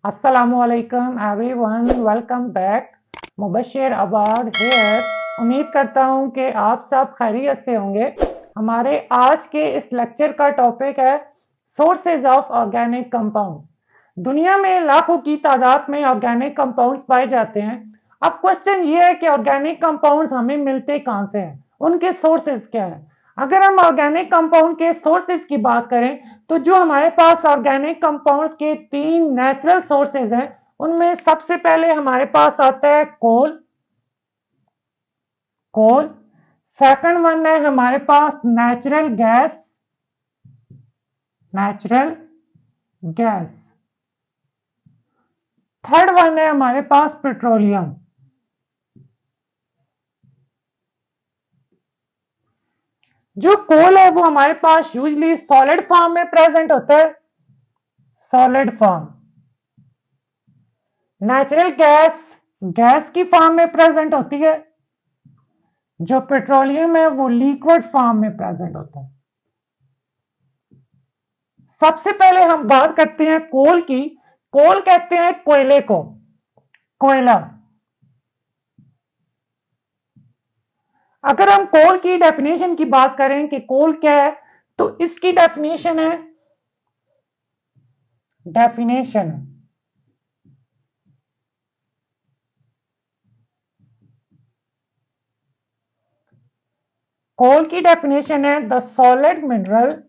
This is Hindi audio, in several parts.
अस्सलामुअलैकुम everyone, welcome back. Mubashir Abad here. उम्मीद करता हूँ कि आप सब खैरियत से होंगे। हमारे आज के इस लेक्चर का टॉपिक है सोर्सेज ऑफ ऑर्गेनिक कंपाउंड। दुनिया में लाखों की तादाद में ऑर्गेनिक कंपाउंड्स पाए जाते हैं। अब क्वेश्चन ये है कि ऑर्गेनिक कंपाउंड्स हमें मिलते कहाँ से हैं, उनके सोर्सेज क्या है। अगर हम ऑर्गेनिक कंपाउंड के सोर्सेज की बात करें तो जो हमारे पास ऑर्गेनिक कंपाउंड्स के 3 नेचुरल सोर्सेज हैं, उनमें सबसे पहले हमारे पास आता है कोल। सेकंड वन है हमारे पास नेचुरल गैस। थर्ड वन है हमारे पास पेट्रोलियम। जो कोल है वो हमारे पास यूजली सॉलिड फॉर्म में प्रेजेंट होता है, सॉलिड फॉर्म। नेचुरल गैस की फॉर्म में प्रेजेंट होती है। जो पेट्रोलियम है वो लिक्विड फॉर्म में प्रेजेंट होता है। सबसे पहले हम बात करते हैं कोल की। कोल कहते हैं कोयले को, कोयला। अगर हम कोल की डेफिनेशन की बात करें कि कोल क्या है, तो इसकी डेफिनेशन कोल की डेफिनेशन है the solid mineral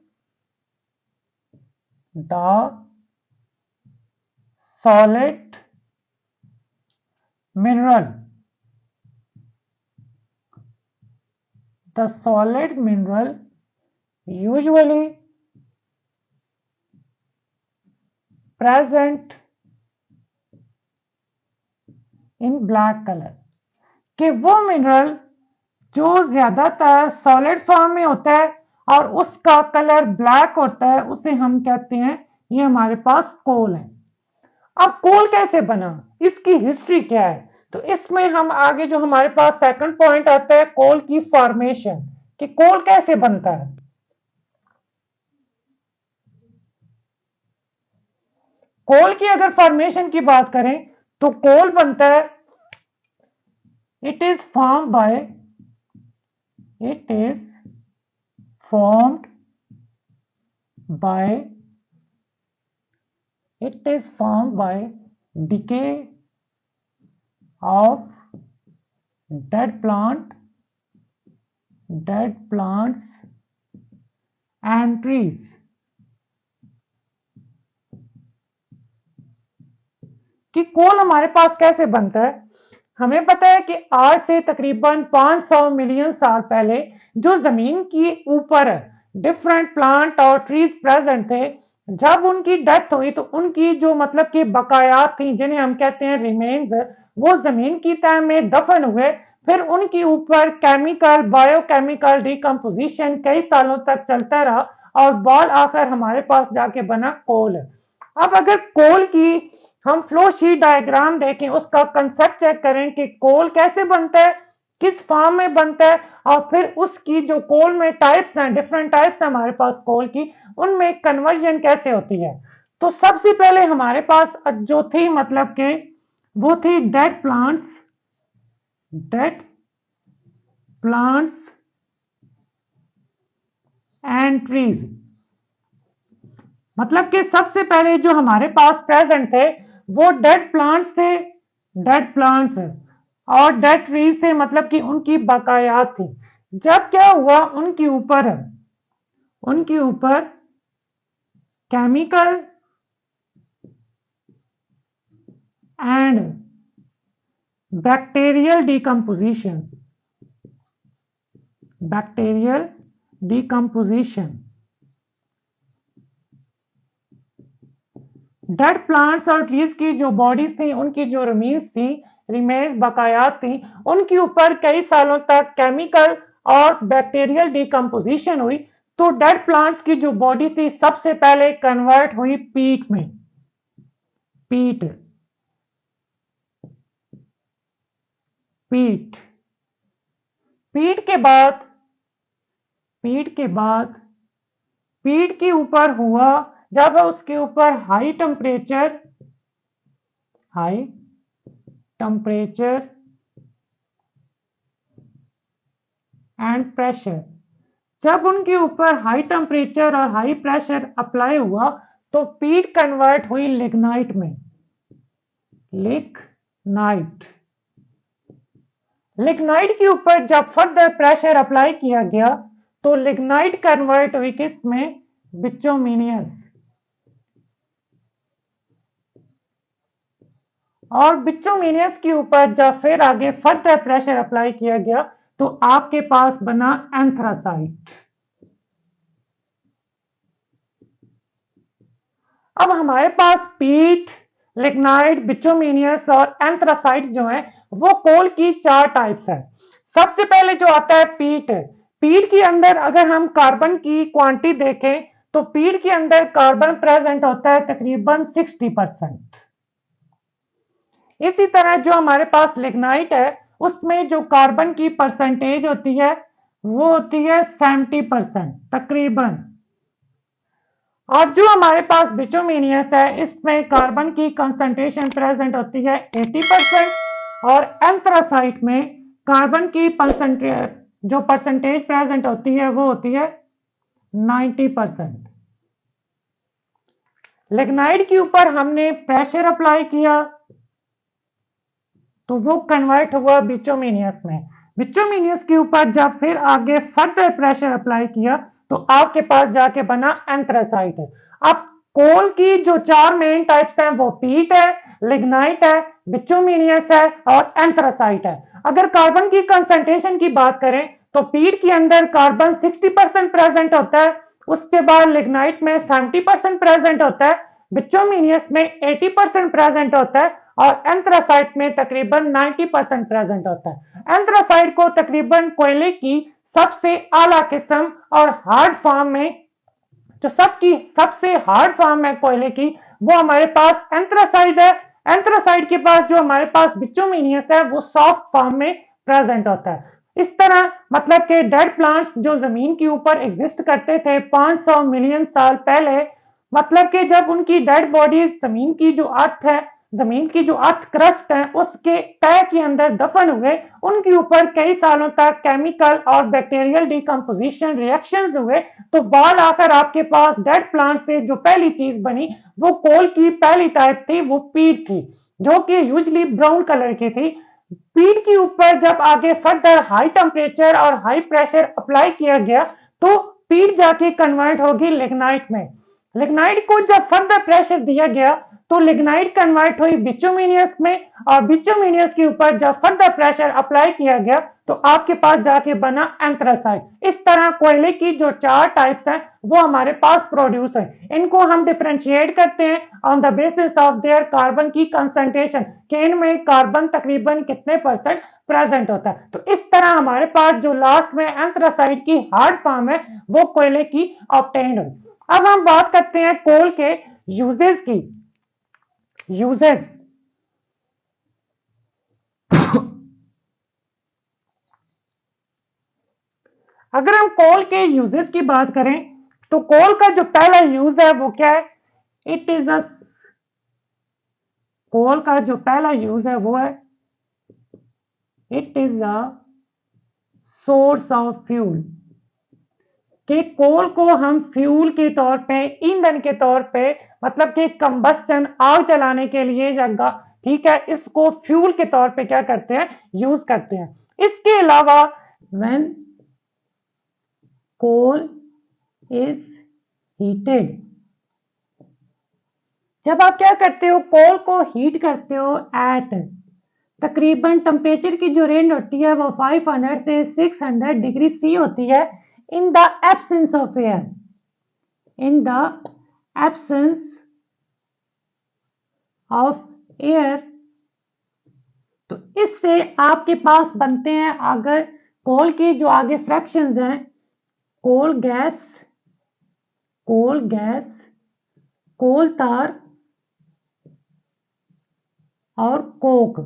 the solid mineral usually present in black color। कि वो मिनरल जो ज्यादातर सॉलिड फॉर्म में होता है और उसका कलर ब्लैक होता है, उसे हम कहते हैं, ये हमारे पास कोल है। अब कोल कैसे बना, इसकी हिस्ट्री क्या है, तो इसमें हम आगे जो हमारे पास सेकंड पॉइंट आता है कोल की फॉर्मेशन, कि कोल कैसे बनता है। कोल की अगर फॉर्मेशन की बात करें तो कोल बनता है, it is formed by decay of dead plants and trees। कि कोल हमारे पास कैसे बनता है। हमें पता है कि आज से तकरीबन 500 मिलियन साल पहले जो जमीन की ऊपर डिफरेंट प्लांट और ट्रीज प्रेजेंट थे, जब उनकी डेथ हुई तो उनकी जो मतलब कि बकायात थी, जिन्हें हम कहते हैं रिमेन्स, वो जमीन की तह में दफन हुए। फिर उनके ऊपर बायोकेमिकल डिकम्पोजिशन कई सालों तक चलता रहा और बाद आखिर हमारे पास जाके बना कोल। अब अगर कोल की हम फ्लो शीट डायग्राम देखें, उसका कंसेप्ट चेक करें कि कोल कैसे बनता है, किस फॉर्म में बनता है, और फिर उसकी जो कोल में टाइप्स हैं, डिफरेंट टाइप्स हैं हमारे पास कोल की, उनमें कन्वर्जन कैसे होती है। तो सबसे पहले हमारे पास जो थी मतलब के वो थी डेड प्लांट्स एंड ट्रीज। मतलब कि सबसे पहले जो हमारे पास प्रेजेंट थे वो डेड प्लांट्स और डेड ट्रीज थे, मतलब कि उनकी बकायात थी। जब क्या हुआ, उनके ऊपर chemical and bacterial decomposition, dead plants और ट्रीज की जो बॉडीज थी, उनकी जो रिमेन्स बकायात थी, उनके ऊपर कई सालों तक केमिकल और बैक्टीरियल डिकम्पोजिशन हुई। तो डेड प्लांट्स की जो बॉडी थी सबसे पहले कन्वर्ट हुई पीट में। पीट के ऊपर हुआ, जब उसके ऊपर high temperature high temperature and pressure. जब उनके ऊपर हाई टेम्परेचर और हाई प्रेशर अप्लाई हुआ तो पीट कन्वर्ट हुई लिग्नाइट में। लिग्नाइट लिग्नाइट के ऊपर जब फर्दर प्रेशर अप्लाई किया गया तो लिग्नाइट कन्वर्ट हुई किस में? बिटुमिनस। और बिटुमिनस के ऊपर जब फिर आगे फर्दर प्रेशर अप्लाई किया गया तो आपके पास बना एंथ्रासाइट। अब हमारे पास पीट, लिग्नाइट, बिटुमिनस और एंथ्रासाइट जो है वो कोल की 4 टाइप्स है। सबसे पहले जो आता है पीट। पीट के अंदर अगर हम कार्बन की क्वांटिटी देखें तो पीट के अंदर कार्बन प्रेजेंट होता है तकरीबन 60%। इसी तरह जो हमारे पास लिग्नाइट है उसमें जो कार्बन की परसेंटेज होती है वो होती है 70% तकरीबन। और जो हमारे पास बिटुमिनस है इसमें कार्बन की कंसंट्रेशन प्रेजेंट होती है 80% और एंथ्रासाइट में कार्बन की जो परसेंटेज प्रेजेंट होती है वो होती है 90%। लिग्नाइट के ऊपर हमने प्रेशर अप्लाई किया तो वो कन्वर्ट हुआ बिटुमिनस में। बिटुमिनस के ऊपर जब फिर आगे फर्दर प्रेशर अप्लाई किया तो आपके पास जाके बना एंथ्रासाइट है। अब कोल की जो 4 मेन टाइप्स हैं वो पीट है, लिग्नाइट है, बिटुमिनस है और एंथ्रासाइट है। अगर कार्बन की कंसंट्रेशन की बात करें तो पीट के अंदर कार्बन 60% प्रेजेंट होता है, उसके बाद लिग्नाइट में 70% प्रेजेंट होता है, बिटुमिनस में 80% प्रेजेंट होता है और एंथ्रासाइट में तकरीबन 90% प्रेजेंट होता है। एंथ्रासाइट को तकरीबन कोयले की सबसे आला किस्म और हार्ड फॉर्म में, जो सबसे हार्ड फॉर्म है कोयले की, वो हमारे पास एंथ्रासाइट है। एंथ्रासाइट के पास जो हमारे पास बिटुमिनस है वो सॉफ्ट फॉर्म में प्रेजेंट होता है। इस तरह मतलब कि डेड प्लांट्स जो जमीन के ऊपर एग्जिस्ट करते थे 500 मिलियन साल पहले, मतलब कि जब उनकी डेड बॉडीज जमीन की जो अर्थ है, जमीन की जो अर्थ क्रस्ट है उसके तय के अंदर दफन हुए, उनके ऊपर कई सालों तक केमिकल और बैक्टीरियल डिकम्पोजिशन रिएक्शंस हुए तो बाल आकर आपके पास डेड प्लांट से जो पहली चीज बनी वो कोल की पहली टाइप थी, वो पीट थी, जो कि यूजली ब्राउन कलर की थी। पीट के ऊपर जब आगे फर्दर हाई टेम्परेचर और हाई प्रेशर अप्लाई किया गया तो पीट जाके कन्वर्ट होगी लिग्नाइट में। लिग्नाइट को जब फर्दर प्रेशर दिया गया तो लिग्नाइट कन्वर्ट हुई बिटुमिनस में और बिटुमिनस के ऊपर जब फर्दर प्रेशर अप्लाई किया गया तो आपके पास जाके बना एंथ्रासाइट। इस तरह कोयले की जो 4 टाइप्स हैं वो हमारे पास प्रोड्यूस है। इनको हम डिफरेंशिएट करते हैं on the basis of their carbon की कंसंट्रेशन कि इनमें कार्बन तकरीबन कितने परसेंट प्रेजेंट होता है। तो इस तरह हमारे पास जो लास्ट में एंथ्रासाइट की हार्ड फॉर्म है वो कोयले की ऑब्टेन्ड हुई। अब हम बात करते हैं कोल के यूजेस की। यूजेस अगर हम कोल के यूजेस की बात करें तो कोल का जो पहला यूज है वो क्या है? इट इज अ कोल का जो पहला यूज है वो है it is a source of fuel. कि कोल को हम फ्यूल के तौर पे, ईंधन के तौर पे, मतलब कि कंबस्टन, आग जलाने के लिए जगह, ठीक है, इसको फ्यूल के तौर पे क्या करते हैं? यूज करते हैं। इसके अलावा व्हेन कोल इज हीटेड, जब आप क्या करते हो? कोल को हीट करते हो एट तकरीबन टेम्परेचर की जो रेंज होती है वो 500 से 600 डिग्री सी होती है in the absence of air. In the absence of air, तो इससे आपके पास बनते हैं अगर कोल के जो आगे फ्रैक्शंस हैं, कोल गैस, कोल तार और कोक।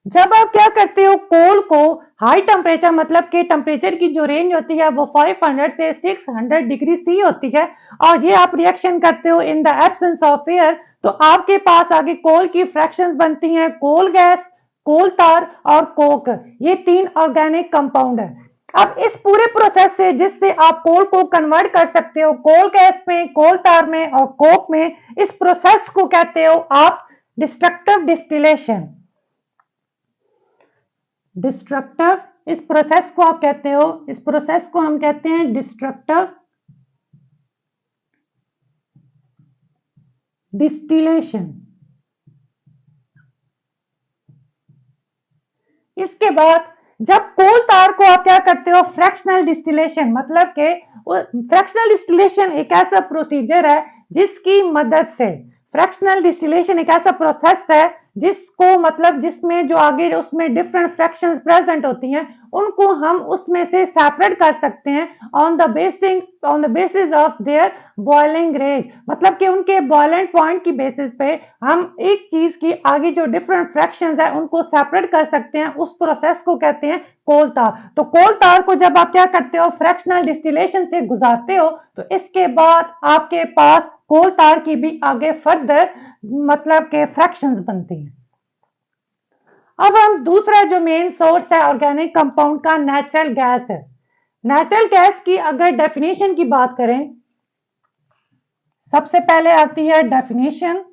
जब आप क्या करते हो? कोल को हाई टेम्परेचर, मतलब कि टेम्परेचर की जो रेंज होती है वो 500 से 600 डिग्री सी होती है और ये आप रिएक्शन करते हो in the absence of air, तो आपके पास आगे कोल की फ्रैक्शंस बनती हैं, कोल गैस, कोल तार और कोक। ये 3 ऑर्गेनिक कंपाउंड है। अब इस पूरे प्रोसेस से जिससे आप कोल को कन्वर्ट कर सकते हो कोल गैस में, कोल तार में और कोक में, इस प्रोसेस को कहते हो आप डिस्ट्रक्टिव डिस्टिलेशन। डिस्ट्रक्टिव, इस प्रोसेस को आप कहते हो, इस प्रोसेस को हम कहते हैं डिस्ट्रक्टिव डिस्टिलेशन। इसके बाद जब कोल तार को आप क्या करते हो, फ्रैक्शनल डिस्टिलेशन, मतलब कि फ्रैक्शनल डिस्टिलेशन एक ऐसा प्रोसीजर है जिसकी मदद से, फ्रैक्शनल डिस्टिलेशन एक ऐसा प्रोसेस है जिसको मतलब जिसमें जो आगे उसमें डिफरेंट फ्रैक्शंस प्रेजेंट होती हैं उनको हम उसमें से सेपरेट कर सकते हैं on the basis of their boiling range, मतलब कि उनके बॉइलिंग पॉइंट की बेसिस पे हम एक चीज की आगे जो डिफरेंट फ्रैक्शंस है उनको सेपरेट कर सकते हैं। उस प्रोसेस को कहते हैं कोल तार। तो कोल तार को जब आप क्या करते हो, फ्रैक्शनल डिस्टिलेशन से गुजारते हो, तो इसके बाद आपके पास कोल तार की भी आगे फर्दर मतलब के फ्रैक्शंस बनती हैं। अब हम दूसरा जो मेन सोर्स है ऑर्गेनिक कंपाउंड का, नेचुरल गैस है। नेचुरल गैस की अगर डेफिनेशन की बात करें, सबसे पहले आती है डेफिनेशन।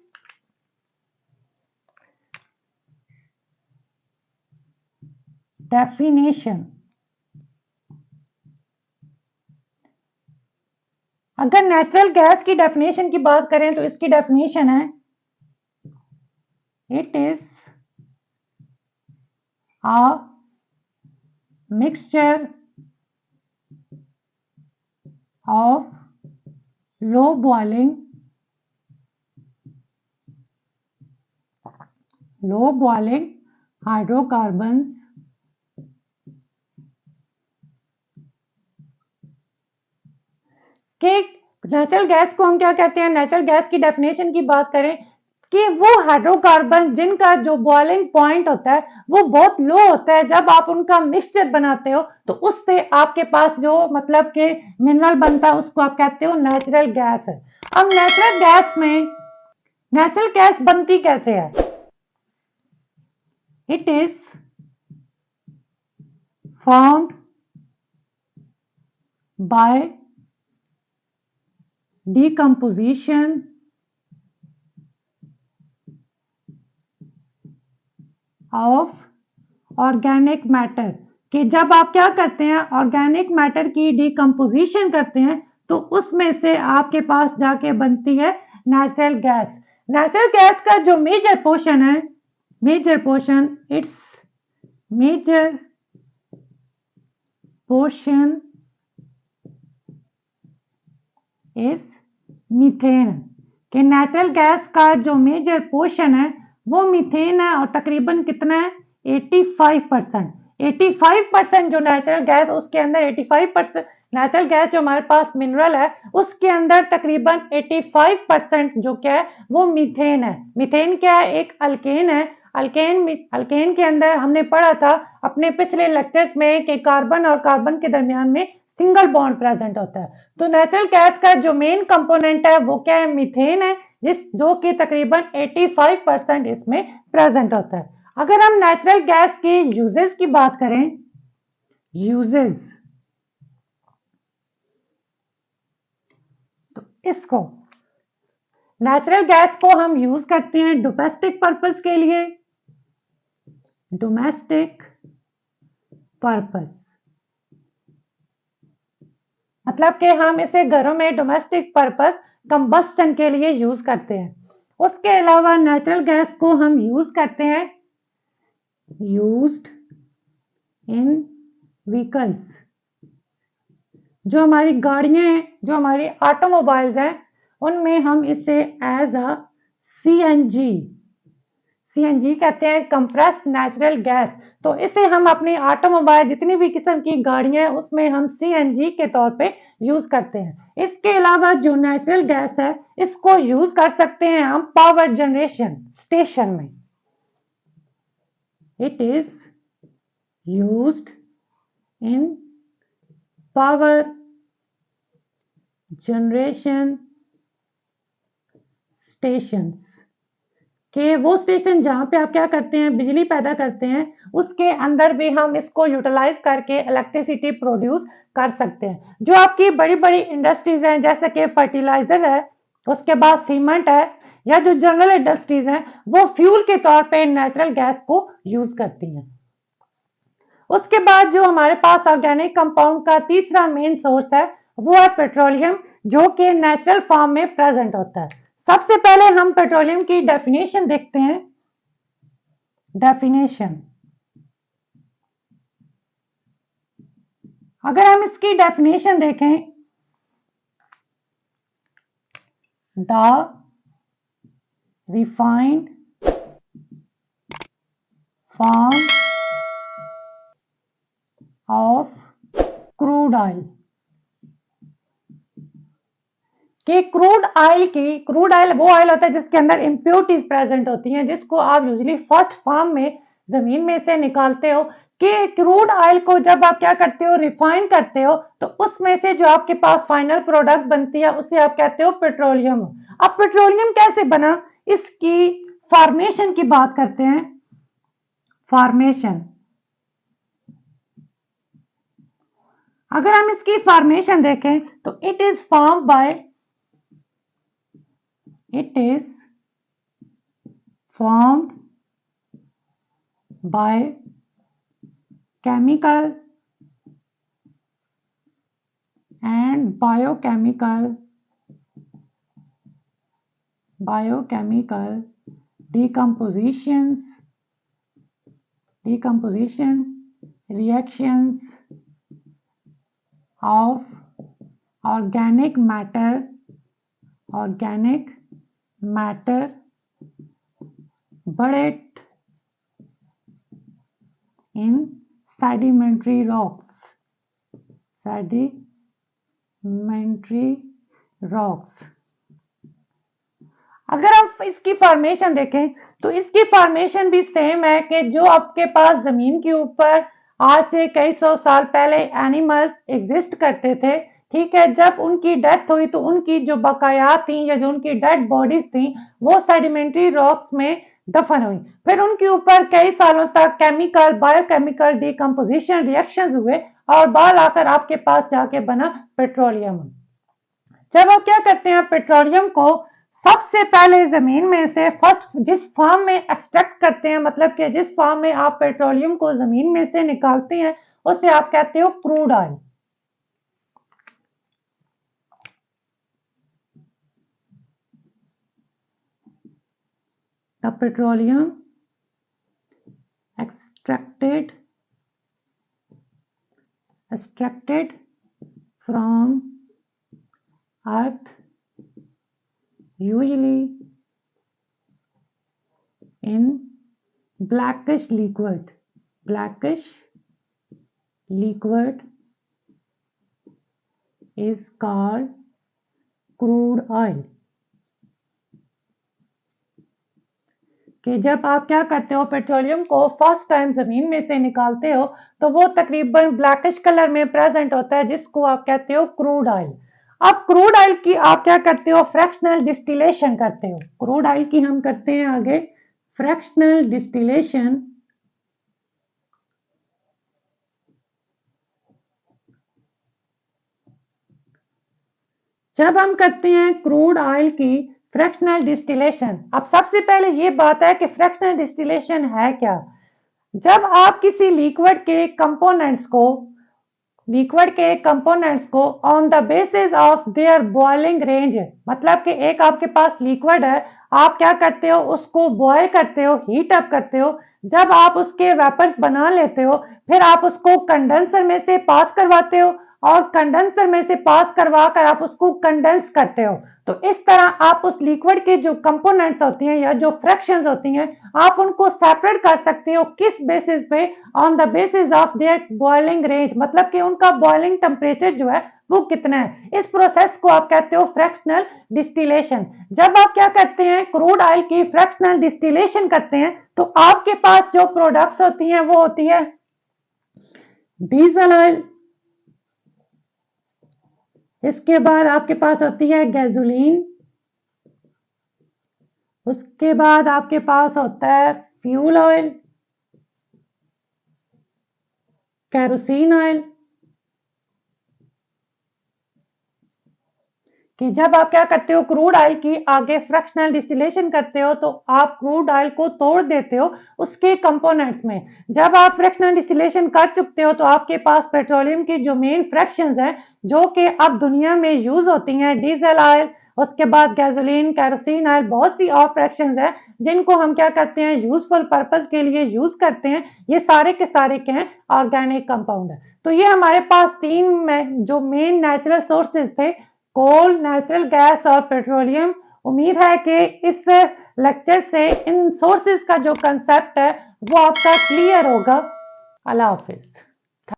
अगर नेचुरल गैस की डेफिनेशन की बात करें तो इसकी डेफिनेशन है, it is a mixture of low boiling hydrocarbons के नेचुरल गैस को हम क्या कहते हैं, नेचुरल गैस की डेफिनेशन की बात करें कि वो हाइड्रोकार्बन जिनका जो बॉइलिंग पॉइंट होता है वो बहुत लो होता है, जब आप उनका मिक्सचर बनाते हो तो उससे आपके पास जो मतलब के मिनरल बनता है उसको आप कहते हो नेचुरल गैस है। अब नेचुरल गैस में नेचुरल गैस बनती कैसे है, it is found by decomposition of organic matter, कि जब आप क्या करते हैं ऑर्गेनिक मैटर की डिकम्पोजिशन करते हैं तो उसमें से आपके पास जाके बनती है नेचुरल गैस। नेचुरल गैस का जो मेजर पोर्शन है, मेजर पोर्शन इज मीथेन, कि नेचुरल गैस का जो मेजर पोर्शन है वो मीथेन है और तकरीबन कितना है 85%। 85% जो नेचुरल गैस उसके अंदर 85% नेचुरल गैस जो हमारे पास मिनरल है उसके अंदर तकरीबन 85% जो क्या है वो मीथेन है। मीथेन क्या है, एक अल्केन है। अल्केन के अंदर हमने पढ़ा था अपने पिछले लेक्चर्स में कि कार्बन और कार्बन के दरमियान में सिंगल बॉन्ड प्रेजेंट होता है। तो नेचुरल गैस का जो मेन कंपोनेंट है वो क्या है, मीथेन है, जो कि तकरीबन 85% इसमें प्रेजेंट होता है। अगर हम नेचुरल गैस के यूजेस की बात करें, यूजेस, तो इसको नेचुरल गैस को हम यूज करते हैं डोमेस्टिक पर्पस के लिए, डोमेस्टिक पर्पस मतलब कि हम इसे घरों में डोमेस्टिक पर्पस कंबस्टन के लिए यूज करते हैं। उसके अलावा नेचुरल गैस को हम यूज करते हैं यूज्ड इन व्हीकल्स, जो हमारी गाड़ियां हैं, जो हमारी ऑटोमोबाइल्स हैं, उनमें हम इसे एज अ सीएनजी कहते हैं, कंप्रेस्ड नेचुरल गैस। तो इसे हम अपनी ऑटोमोबाइल जितनी भी किस्म की गाड़ियां हैं उसमें हम सीएनजी के तौर पे यूज करते हैं। इसके अलावा जो नेचुरल गैस है इसको यूज कर सकते हैं हम पावर जनरेशन स्टेशन में। It is used in power generation stations. कि वो स्टेशन जहाँ पे आप क्या करते हैं, बिजली पैदा करते हैं, उसके अंदर भी हम इसको यूटिलाइज करके इलेक्ट्रिसिटी प्रोड्यूस कर सकते हैं। जो आपकी बड़ी बड़ी इंडस्ट्रीज हैं जैसे कि फर्टिलाइजर है, उसके बाद सीमेंट है, या जो जनरल इंडस्ट्रीज हैं वो फ्यूल के तौर पे नेचुरल गैस को यूज करती हैं। उसके बाद जो हमारे पास ऑर्गेनिक कंपाउंड का तीसरा मेन सोर्स है वो है पेट्रोलियम, जो कि नेचुरल फॉर्म में प्रेजेंट होता है। सबसे पहले हम पेट्रोलियम की डेफिनेशन देखते हैं। डेफिनेशन, अगर हम इसकी डेफिनेशन देखें, the refined form of crude oil, कि क्रूड ऑयल वो ऑयल होता है जिसके अंदर इम्प्योरिटीज प्रेजेंट होती हैं, जिसको आप यूजुअली फर्स्ट फॉर्म में जमीन में से निकालते हो। कि क्रूड ऑयल को जब आप क्या करते हो, रिफाइन करते हो, तो उसमें से जो आपके पास फाइनल प्रोडक्ट बनती है उसे आप कहते हो पेट्रोलियम। अब पेट्रोलियम कैसे बना, इसकी फॉर्मेशन की बात करते हैं। फॉर्मेशन, अगर हम इसकी फॉर्मेशन देखें तो it is form by, it is formed by chemical and biochemical decomposition reactions of organic matter but it in sedimentary rocks। अगर हम इसकी फॉर्मेशन देखें तो इसकी फॉर्मेशन भी सेम है कि जो आपके पास जमीन के ऊपर आज से कई सौ साल पहले एनिमल्स एग्जिस्ट करते थे, ठीक है, जब उनकी डेथ हुई तो उनकी जो बकायात थी या जो उनकी डेड बॉडीज थी वो सेडिमेंट्री रॉक्स में दफन हुई। फिर उनके ऊपर कई सालों तक केमिकल बायोकेमिकल डिकम्पोजिशन रिएक्शंस हुए और बाल आकर आपके पास जाके बना पेट्रोलियम। जब आप क्या करते हैं, पेट्रोलियम को सबसे पहले जमीन में से फर्स्ट जिस फॉर्म में एक्सट्रैक्ट करते हैं, मतलब कि जिस फॉर्म में आप पेट्रोलियम को जमीन में से निकालते हैं उसे आप कहते हो crude oil. The petroleum extracted from earth usually in blackish liquid is called crude oil। कि जब आप क्या करते हो, पेट्रोलियम को फर्स्ट टाइम जमीन में से निकालते हो तो वो तकरीबन ब्लैकिश कलर में प्रेजेंट होता है, जिसको आप कहते हो क्रूड ऑयल। अब क्रूड ऑयल की आप क्या करते हो, फ्रैक्शनल डिस्टिलेशन करते हो। क्रूड ऑयल की हम करते हैं आगे फ्रैक्शनल डिस्टिलेशन। जब हम करते हैं क्रूड ऑयल की फ्रैक्शनल डिस्टिलेशन, अब सबसे पहले ये बात है कि फ्रैक्शनल डिस्टिलेशन है क्या। जब आप किसी लिक्विड के कंपोनेंट्स को on the basis of their boiling range, मतलब कि एक आपके पास लिक्विड है, आप क्या करते हो, उसको बॉयल करते हो, हीट अप करते हो। जब आप उसके वेपर्स बना लेते हो फिर आप उसको कंडेंसर में से पास करवाते हो और कंडेंसर में से पास करवा कर आप उसको कंडेंस करते हो। तो इस तरह आप उस लिक्विड के जो कंपोनेंट्स होती हैं या जो फ्रैक्शंस होती हैं आप उनको सेपरेट कर सकते हो। किस बेसिस पे, on the basis of their boiling range, मतलब कि उनका बॉइलिंग टेम्परेचर जो है वो कितना है। इस प्रोसेस को आप कहते हो फ्रैक्शनल डिस्टिलेशन। जब आप क्या करते हैं, क्रूड ऑयल की फ्रैक्शनल डिस्टिलेशन करते हैं तो आपके पास जो प्रोडक्ट्स होती हैं वो होती है डीजल ऑयल, इसके बाद आपके पास होती है गैसोलीन, उसके बाद आपके पास होता है फ्यूल ऑयल, केरोसिन ऑयल, कि जब आप क्या करते हो क्रूड ऑयल की आगे फ्रैक्शनल डिस्टिलेशन करते हो तो आप क्रूड ऑयल को तोड़ देते हो उसके कंपोनेंट्स में। जब आप फ्रैक्शनल डिस्टिलेशन कर चुकते हो तो आपके पास पेट्रोलियम की जो मेन फ्रैक्शंस हैं जो कि अब दुनिया में यूज होती हैं, डीजल ऑयल, उसके बाद गैसोलीन, केरोसिन ऑयल, बहुत सी और फ्रैक्शंस हैं जिनको हम क्या करते हैं यूजफुल पर्पस के लिए यूज करते हैं। ये सारे के सारे क्या हैं ऑर्गेनिक कंपाउंड है। तो ये हमारे पास तीन जो मेन नेचुरल सोर्सेज थे, कोल, नेचुरल गैस और पेट्रोलियम। उम्मीद है कि इस लेक्चर से इन सोर्सेज का जो कंसेप्ट है वो आपका क्लियर होगा। अल्लाह हाफिज।